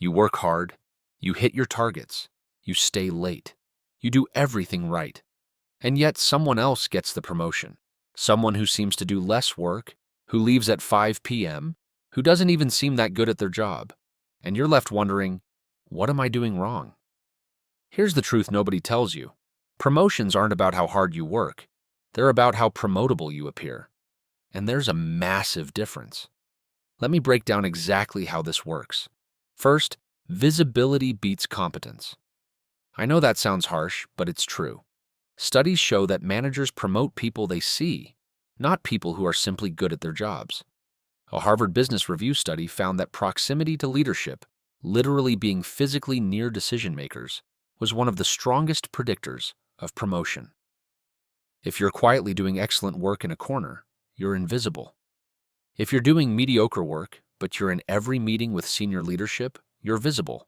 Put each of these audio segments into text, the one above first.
You work hard, you hit your targets, you stay late, you do everything right. And yet someone else gets the promotion. Someone who seems to do less work, who leaves at 5 p.m., who doesn't even seem that good at their job. And you're left wondering, what am I doing wrong? Here's the truth nobody tells you. Promotions aren't about how hard you work. They're about how promotable you appear. And there's a massive difference. Let me break down exactly how this works. First, visibility beats competence. I know that sounds harsh, but it's true. Studies show that managers promote people they see, not people who are simply good at their jobs. A Harvard Business Review study found that proximity to leadership, literally being physically near decision makers, was one of the strongest predictors of promotion. If you're quietly doing excellent work in a corner, you're invisible. If you're doing mediocre work, but you're in every meeting with senior leadership, you're visible.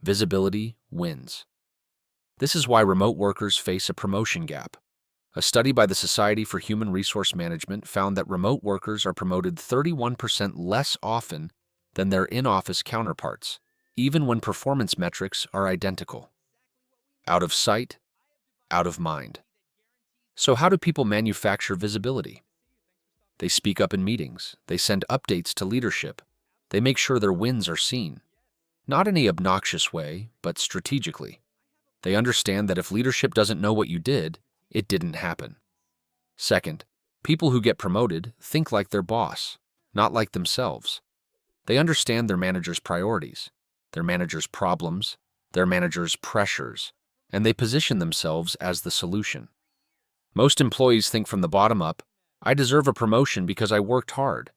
Visibility wins. This is why remote workers face a promotion gap. A study by the Society for Human Resource Management found that remote workers are promoted 31% less often than their in-office counterparts, even when performance metrics are identical. Out of sight, out of mind. So how do people manufacture visibility? They speak up in meetings, they send updates to leadership, they make sure their wins are seen. Not in an obnoxious way, but strategically. They understand that if leadership doesn't know what you did, it didn't happen. Second, people who get promoted think like their boss, not like themselves. They understand their manager's priorities, their manager's problems, their manager's pressures, and they position themselves as the solution. Most employees think from the bottom up, I deserve a promotion because I worked hard.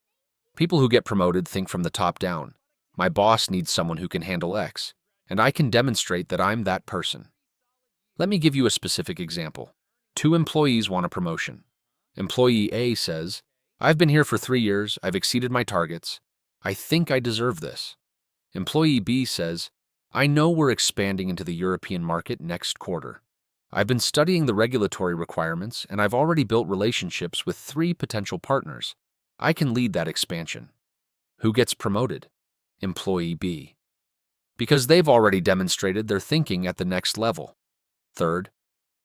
People who get promoted think from the top down. My boss needs someone who can handle X, and I can demonstrate that I'm that person. Let me give you a specific example. 2 employees want a promotion. Employee A says, I've been here for 3 years, I've exceeded my targets. I think I deserve this. Employee B says, I know we're expanding into the European market next quarter. I've been studying the regulatory requirements and I've already built relationships with 3 potential partners. I can lead that expansion. Who gets promoted? Employee B. Because they've already demonstrated their thinking at the next level. Third,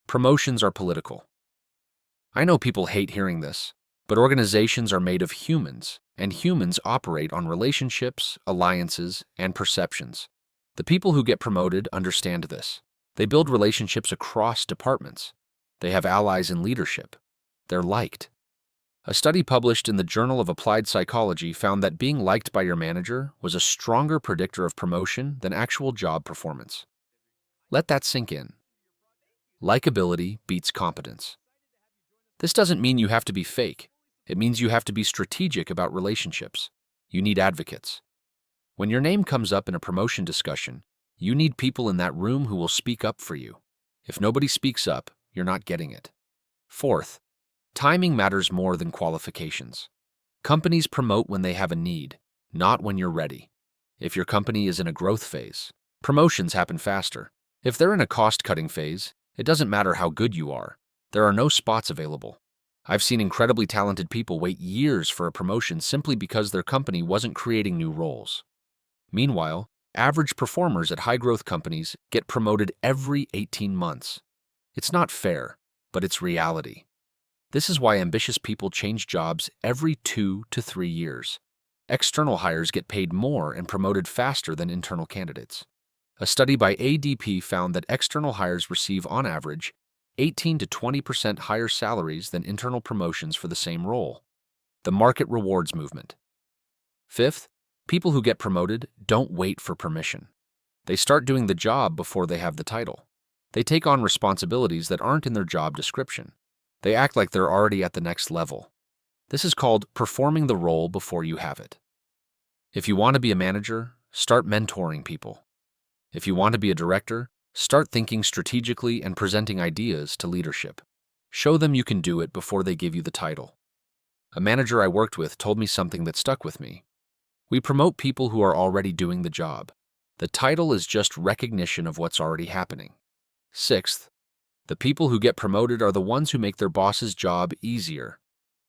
promotions are political. I know people hate hearing this, but organizations are made of humans, and humans operate on relationships, alliances, and perceptions. The people who get promoted understand this. They build relationships across departments. They have allies in leadership. They're liked. A study published in the Journal of Applied Psychology found that being liked by your manager was a stronger predictor of promotion than actual job performance. Let that sink in. Likability beats competence. This doesn't mean you have to be fake. It means you have to be strategic about relationships. You need advocates. When your name comes up in a promotion discussion, you need people in that room who will speak up for you. If nobody speaks up, you're not getting it. Fourth, timing matters more than qualifications. Companies promote when they have a need, not when you're ready. If your company is in a growth phase, promotions happen faster. If they're in a cost-cutting phase, it doesn't matter how good you are. There are no spots available. I've seen incredibly talented people wait years for a promotion simply because their company wasn't creating new roles. Meanwhile, average performers at high-growth companies get promoted every 18 months. It's not fair, but it's reality. This is why ambitious people change jobs every 2 to 3 years. External hires get paid more and promoted faster than internal candidates. A study by ADP found that external hires receive, on average, 18 to 20% higher salaries than internal promotions for the same role. The market rewards movement. Fifth, people who get promoted don't wait for permission. They start doing the job before they have the title. They take on responsibilities that aren't in their job description. They act like they're already at the next level. This is called performing the role before you have it. If you want to be a manager, start mentoring people. If you want to be a director, start thinking strategically and presenting ideas to leadership. Show them you can do it before they give you the title. A manager I worked with told me something that stuck with me. We promote people who are already doing the job. The title is just recognition of what's already happening. Sixth, the people who get promoted are the ones who make their boss's job easier.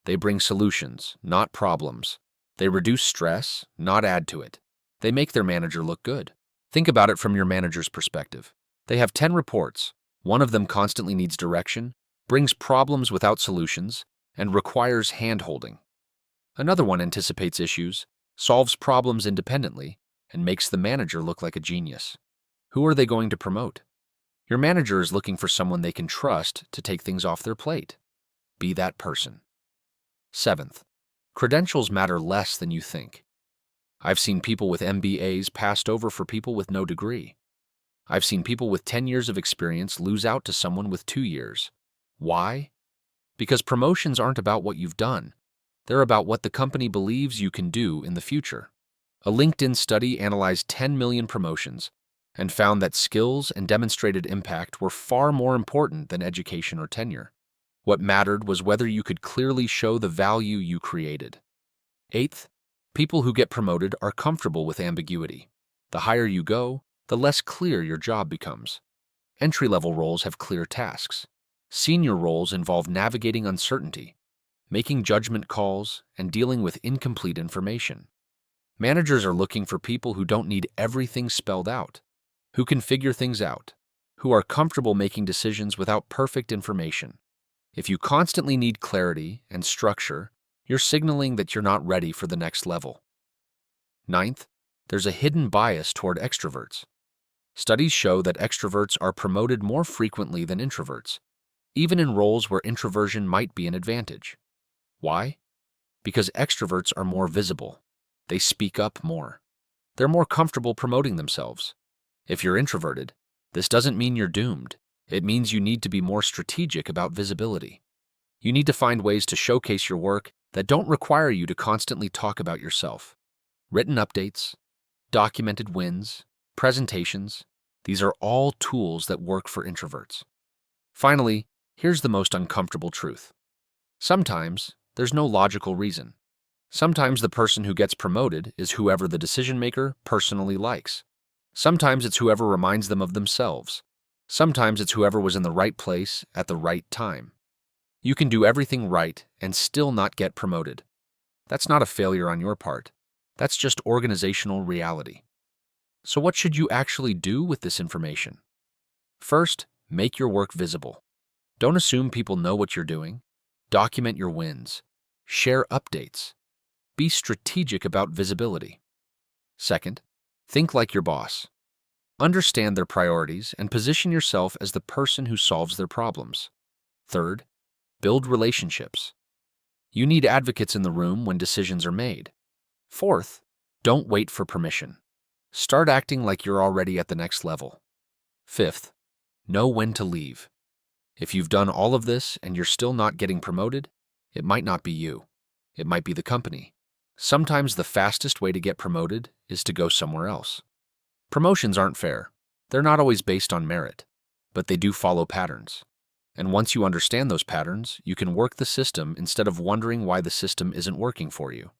They bring solutions, not problems. They reduce stress, not add to it. They make their manager look good. Think about it from your manager's perspective. They have 10 reports. One of them constantly needs direction, brings problems without solutions, and requires hand-holding. Another one anticipates issues, solves problems independently, and makes the manager look like a genius. Who are they going to promote? Your manager is looking for someone they can trust to take things off their plate. Be that person. Seventh, credentials matter less than you think. I've seen people with MBAs passed over for people with no degree. I've seen people with 10 years of experience lose out to someone with 2 years. Why? Because promotions aren't about what you've done. They're about what the company believes you can do in the future. A LinkedIn study analyzed 10 million promotions and found that skills and demonstrated impact were far more important than education or tenure. What mattered was whether you could clearly show the value you created. Eighth, people who get promoted are comfortable with ambiguity. The higher you go, the less clear your job becomes. Entry-level roles have clear tasks. Senior roles involve navigating uncertainty, making judgment calls, and dealing with incomplete information. Managers are looking for people who don't need everything spelled out, who can figure things out, who are comfortable making decisions without perfect information. If you constantly need clarity and structure, you're signaling that you're not ready for the next level. Ninth, there's a hidden bias toward extroverts. Studies show that extroverts are promoted more frequently than introverts, even in roles where introversion might be an advantage. Why? Because extroverts are more visible. They speak up more. They're more comfortable promoting themselves. If you're introverted, this doesn't mean you're doomed. It means you need to be more strategic about visibility. You need to find ways to showcase your work that don't require you to constantly talk about yourself. Written updates, documented wins, presentations, these are all tools that work for introverts. Finally, here's the most uncomfortable truth. Sometimes, there's no logical reason. Sometimes the person who gets promoted is whoever the decision maker personally likes. Sometimes it's whoever reminds them of themselves. Sometimes it's whoever was in the right place at the right time. You can do everything right and still not get promoted. That's not a failure on your part. That's just organizational reality. So what should you actually do with this information? First, make your work visible. Don't assume people know what you're doing. Document your wins. Share updates. Be strategic about visibility. Second, think like your boss. Understand their priorities and position yourself as the person who solves their problems. Third, build relationships. You need advocates in the room when decisions are made. Fourth, don't wait for permission. Start acting like you're already at the next level. Fifth, know when to leave. If you've done all of this and you're still not getting promoted, it might not be you. It might be the company. Sometimes the fastest way to get promoted is to go somewhere else. Promotions aren't fair. They're not always based on merit, but they do follow patterns. And once you understand those patterns, you can work the system instead of wondering why the system isn't working for you.